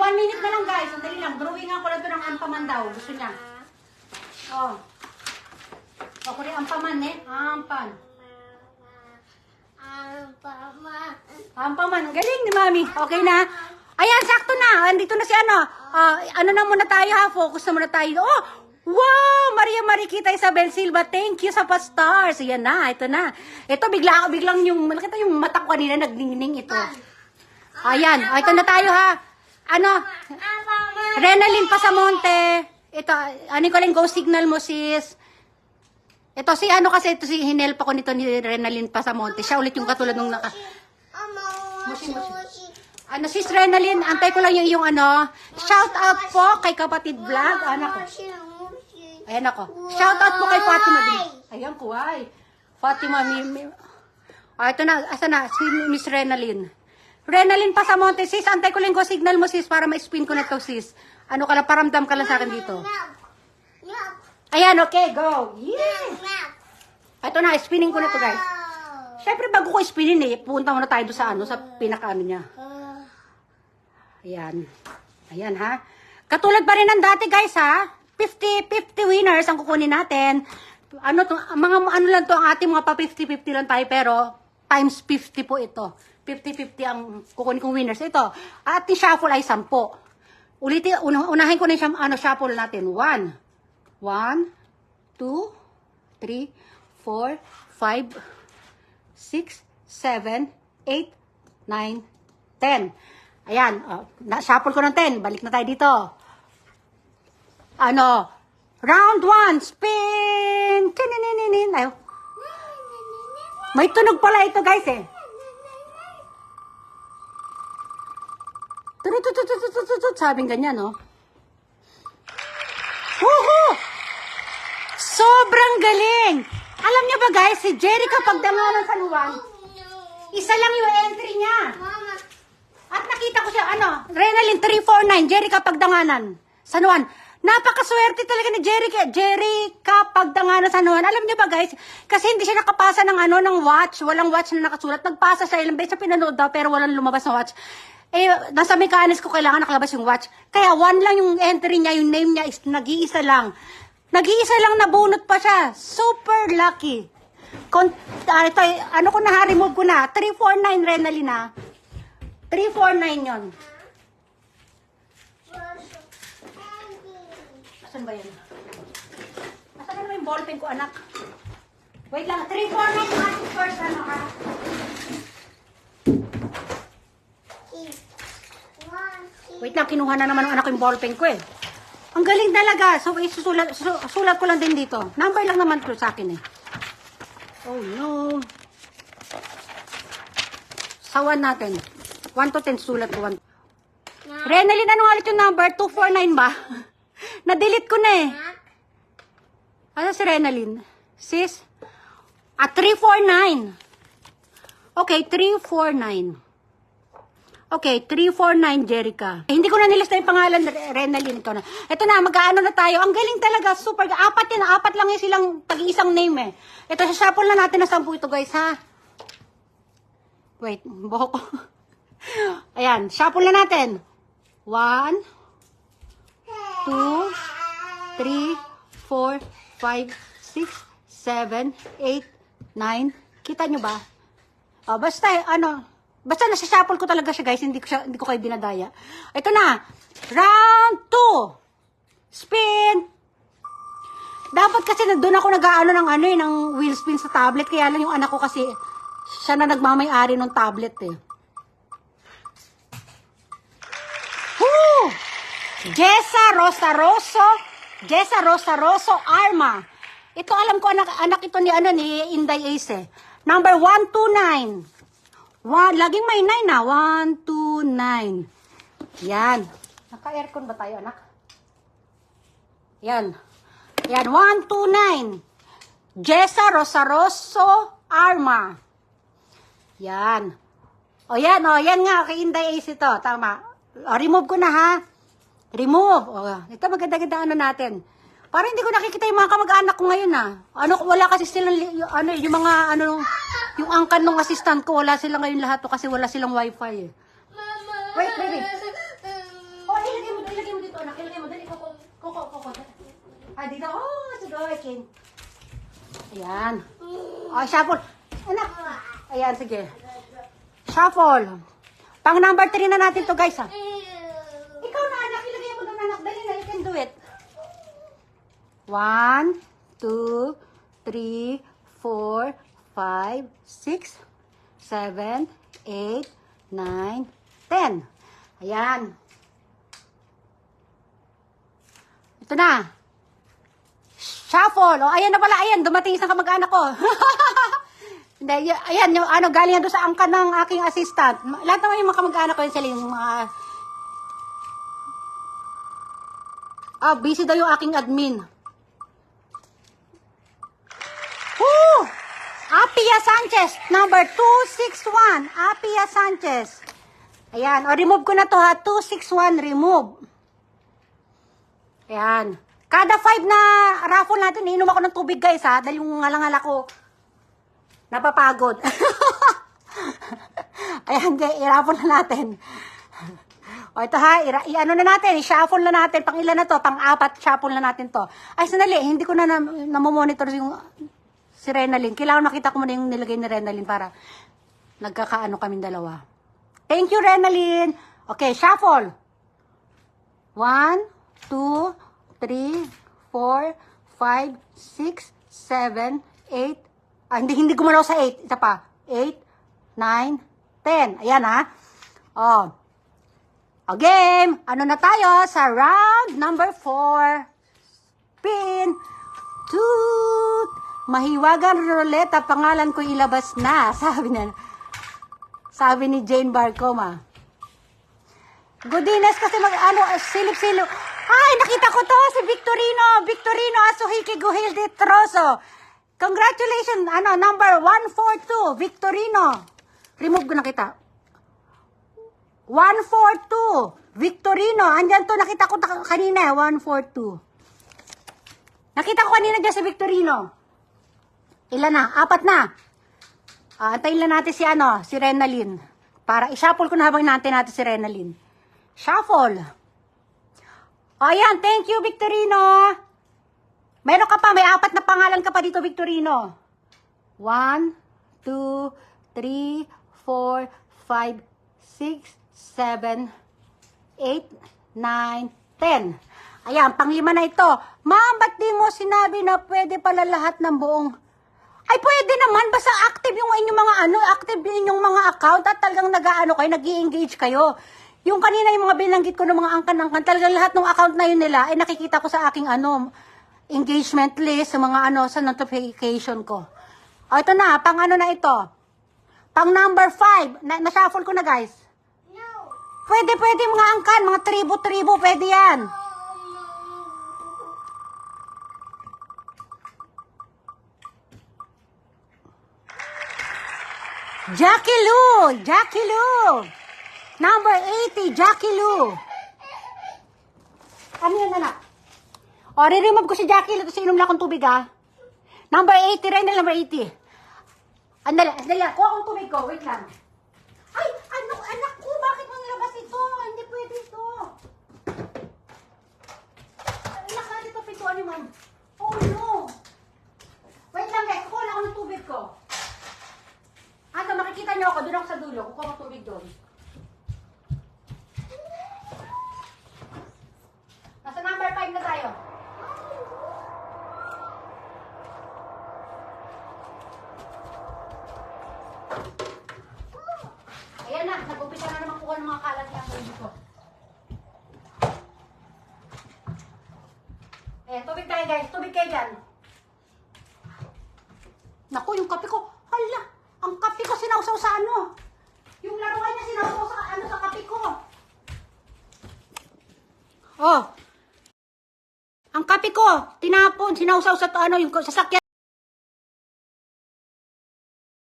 1 minute na lang guys. Sandali lang. Drawing ako lang ito ng ampaman daw. Gusto niya. Oh. Ako rin ampaman eh. Ampan. Ampaman. Galing ni Mami. Okay na. Ayan, sakto na. Andito na si ano. Ano na muna tayo ha. Focus na muna tayo. Oh! Wow! Maria Mariquita Isabel Silva. Thank you sa pa-stars. Ayan na. Ito na. Ito biglang yung, nakita yung mata ko kanina nagning-ning ito. Ayan. Ito na tayo ha. Ano? Renalyn Pasamonte. Ito, ano ko lang go signal mo sis. Ito si ano kasi ito si hinelp ako nito ni Renalyn Pasamonte. Siya ulit yung katulad nung naka. Mushi. Ano sis Renalyn, antay ko lang yung ano. Shout out po kay kapatid vlog, anak ko. Ayan ako. Shout out po kay Fatima din. Ayan ko ay. Fatima ito na, asa na si Miss Renalyn. Renalyn Pasamonte sis, antay ko lang ko signal mo sis para ma-spin ko na to sis. Ano ka lang, paramdam ka lang sa akin dito. Ayan, okay, go. Yeah. Ito na, spinning ko na to guys. Syempre bago ko spinin punta muna tayo sa ano, sa pinaka-ano niya. Ayan. Ayan ha. Katulad pa rin ng dati guys ha. 50 winners ang kukunin natin. Ano to, mga ano lang to ang ating mga pa 50-50 lang tayo pero times 50 po ito. 50-50 ang kukunin kong winners. Ito, ating shuffle ay 10. Ulitin, unahin ko na yung shuffle natin. 1, 2, 3, 4, 5, 6, 7, 8, 9, 10. Ayan, na-shuffle ko ng 10. Balik na tayo dito. Ano? Round 1, spin! Tininin. Ayaw. May tunog pala ito guys eh. Sabing ganyan, no? Woohoo! Sobrang galing! Alam niyo ba guys, si Jerica Pagdanganan San Juan, isa lang yung entry niya. At nakita ko siya, Renalyn 349, Jerica Pagdanganan San Juan. Napakaswerte talaga ni Jerica Pagdanganan San Juan. Alam niyo ba guys, kasi hindi siya nakapasa ng ng watch, walang watch na nakasulat. Nagpasa siya ilang beses sa pinanood daw pero walang lumabas na watch. Nasa mechanics ko kailangan nakalabas yung watch. Kaya 1 lang yung entry niya, yung name niya is nag-iisa lang. Nag-iisa lang nabunot pa siya. Super lucky. Ito, ano ko na, remove ko na. 349 Renalyn na. 349 yun. Asan ba yan? Asan na naman yung ballpen ko, anak? Wait lang, 349 yung ating first, ha? Wait lang, kinuha na naman ng anak ko yung ballpen ko eh. Ang galing talaga. So, sulat ko lang din dito. Number lang naman ko sa akin eh. Oh no. Sawan natin. 1 to 10 sulat ko. Renalyn, ano ulit yung number? 249 ba? Na-delete ko na eh. Ano si Renalyn? Sis? 349. Okay, 349. Okay, 349 Jerica. Hindi ko na nilista yung pangalan, Renalyn. Ito na. Ito na, mag-aano na tayo. Ang galing talaga, super. Apat lang yung silang tag-iisang name eh. Ito, shuffle na natin na 10 ito guys ha. Wait, buhok ko. Ayan, shuffle na natin. 1, 2, 3, 4, 5, 6, 7, 8, 9. Kita nyo ba? Basta basta nasa-shuffle ko talaga siya guys, hindi ko kayo dinadaya. Ito na, round 2. Spin. Dapat kasi doon ako nag-aano ng wheel spin sa tablet, kaya lang yung anak ko kasi siya na nagmamay-ari ng tablet eh. Woo! Jessa Rosaroso Arma. Ito alam ko anak ito ni Inday Ace eh. Number 129. Laging may 9 na. 1, 2, 9. Yan. Naka-aircon ba tayo, anak? Yan. Yan, 1, 2, 9. Jessa Rosaroso Arma. Yan. Yan nga, kay Inday Ace ito. Tama. Remove ko na, ha? Remove. Ito maganda-ganda natin. Parang hindi ko nakikita yung mga kamag-anak ko ngayon, wala kasi silang, yung mga, yung angkan ng assistant ko, wala sila ngayon lahat kasi wala silang wifi, eh. Wait, baby. to. Nakilagay mo. Dali, koko. Ah, dito. Oh, sige, King. Ayan. Oh, shuffle. Anak. Ayan, sige. Shuffle. Pang number 3 na natin to, guys, ha. Ikaw na, anak. Ilagay mo doon, anak. Dali na, you can do it. 1, 2, 3, 4, 5, 6, 7, 8, 9, 10. Ayan. Ito na. Shuffle. O, ayan na pala. Ayan, dumating isang kamag-anak ko. Hindi, ayan, yung, galing yan doon sa angkan ng aking assistant. Lahat naman yung mga kamag-anak ko, yun sila yung mga... busy daw yung aking admin. Woo! Apia Sanchez, number 261. Apia Sanchez. Ayan, remove ko na to ha. 261, remove. Ayan. Kada 5 na raffle natin, iinom ako ng tubig guys ha. Dahil yung ngalangal ako, napapagod. Ayan, i-raffle na natin. O ito ha, i-ano na natin, i-shuffle na natin. Pang ilan na to? Pang 4, shuffle na natin to. Ay, sanali, hindi ko na namomonitor yung si Renalyn. Kailangan makita ko muna yung nilagay ni Renalyn para nagkakaano kaming dalawa. Thank you, Renalyn. Okay, shuffle. 1, 2, 3, 4, 5, 6, 7, 8. Hindi gumalaw sa 8. Isa pa. 8, 9, 10. Ayan ha. Oh. O game. Ano na tayo sa round number 4. Spin. Toot. Mahiwagang ruleta. Pangalan ko ilabas na. Sabi ni Jane Barcoma. Goodness kasi silip-silip. Ay, nakita ko to, si Victorino Asuhiki Guhil de Troso. Congratulations, number 142, Victorino. Remove ko na kita. 142, Victorino. Andyan to, nakita ko kanina, 142. Nakita ko kanina dyan si Victorino. Ilan na? 4 na. Antayin lang natin si Renalyn. Para i-shuffle ko na habang natin si Renalyn. Shuffle. O, ayan. Thank you, Victorino. Meron ka pa. May 4 na pangalan ka pa dito, Victorino. 1, 2, 3, 4, 5, 6, 7, 8, 9, 10. Ayan, pang-5 na ito. Ma'am, ba't di mo sinabi na pwede pala lahat ng buong... Ay, pwede naman. Basta active yung inyong mga active yung inyong mga account at talagang nag-i-engage kayo. Yung kanina yung mga binanggit ko ng mga angkan-angkan, talagang lahat ng account na yun nila, ay nakikita ko sa aking engagement list, sa mga sa notification ko. O, ito na, pang na ito. Pang number 5. Na-shuffle ko na, guys. No. Pwede mga angkan, mga tribo, pwede yan. Jackie Lou. Number 80, Jackie Lou. Ano yan, anak? O, re-remove ko si Jackie Lou, tapos inom lang akong tubig, ha? Number 80, rin number 80. Andali, kuha akong tubig ko, wait lang. Ay, anak ko, bakit mo nilabas ito? Hindi pwede ito. Ilak natin ito, pintuan ni ma'am. Oh, no. Wait lang, guys, kuha lang ako ng tubig ko. Makikita niyo ako, doon ako sa dulo. Kukuha ko tubig doon. Nasa number 5 na tayo. Ayan na, nag-upisa na naman kuha ng mga kalat niya dito. Ayan, tubig tayo guys. Tubig kayo dyan. Naku, yung kape ko. Hala! Ang kape ko sinausaw sa yung laruan niya sinausaw sa sa kape ko. Oh. Ang kape ko, tinapon, sinausaw sa yung sasakyan.